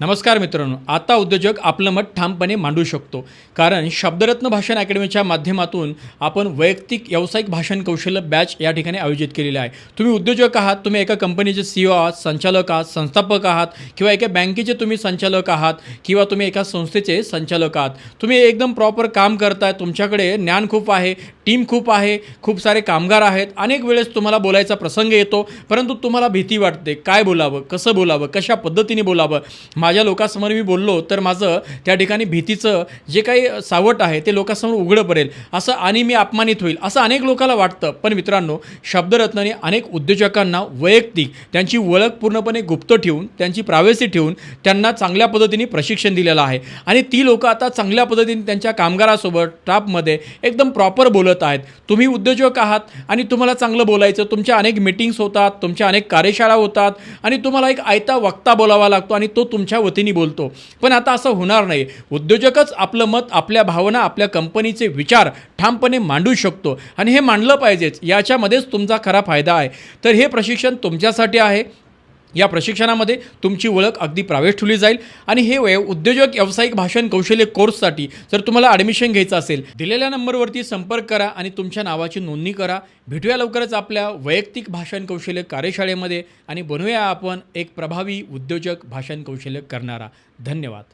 नमस्कार मित्रांनो, आता उद्योजक आपलं मत ठामपणे मांडू शकतो. कारण शब्दरत्न भाषण अकॅडमीच्या माध्यमातून आपण वैयक्तिक व्यावसायिक भाषण कौशल्य बॅच या ठिकाणी आयोजित केलेले आहे. तुम्ही उद्योजक आहात, तुम्ही एका कंपनीचे CEO आहात, संचालक आहात, संस्थापक आहात किंवा एका बँकेचे तुम्ही संचालक आहात किंवा तुम्ही एका संस्थेचे संचालक आहात. तुम्ही एकदम प्रॉपर काम करताय, तुमच्याकडे ज्ञान खूप आहे, टीम खूप आहे, खूप सारे कामगार आहेत. अनेक वेळेस तुम्हाला बोलायचा प्रसंग येतो, परंतु तुम्हाला भीती वाटते. काय बोलावं, कसं बोलावं, कशा पद्धतीने बोलावं. माझ्या लोकांसमोर मी बोललो तर माझं त्या ठिकाणी भीतीचं जे काही सावट आहे ते लोकांसमोर उघडं पडेल असं आणि मी अपमानित होईल असं अनेक लोकांना वाटतं. पण मित्रांनो, शब्दरत्नाने अनेक उद्योजकांना वैयक्तिक त्यांची ओळख पूर्णपणे गुप्त ठेवून, त्यांची प्रायव्हसी ठेवून त्यांना चांगल्या पद्धतीने प्रशिक्षण दिलेलं आहे. आणि ती लोकं आता चांगल्या पद्धतीने त्यांच्या कामगारासोबत स्टाफमध्ये एकदम प्रॉपर बोलत आहेत. तुम्ही उद्योजक आहात आणि तुम्हाला चांगलं बोलायचं, तुमच्या अनेक मीटिंग्स होतात, तुमच्या अनेक कार्यशाळा होतात आणि तुम्हाला एक आयता वक्ता बोलावा लागतो आणि तो तुमच्या वतीने बोलतो. पण आता असं होणार नाही. उद्योजकच आपलं मत, आपल्या भावना, आपल्या कंपनीचे विचार ठामपणे मांडू शकतो आणि हे मांडलं पाहिजेच. याच्यामध्येच तुमचा खरा फायदा आहे. तर हे प्रशिक्षण तुमच्यासाठी आहे. या प्रशिक्षणामध्ये तुमची ओळख अगदी प्रावेश ठेवली जाईल आणि हे उद्योजक व्यावसायिक भाषण कौशल्य कोर्ससाठी जर तुम्हाला ॲडमिशन घ्यायचं असेल, दिलेल्या नंबरवरती संपर्क करा आणि तुमच्या नावाची नोंदणी करा. भेटूया लवकरच आपल्या वैयक्तिक भाषण कौशल्य कार्यशाळेमध्ये आणि बनवूया आपण एक प्रभावी उद्योजक भाषण कौशल्य करणारा. धन्यवाद.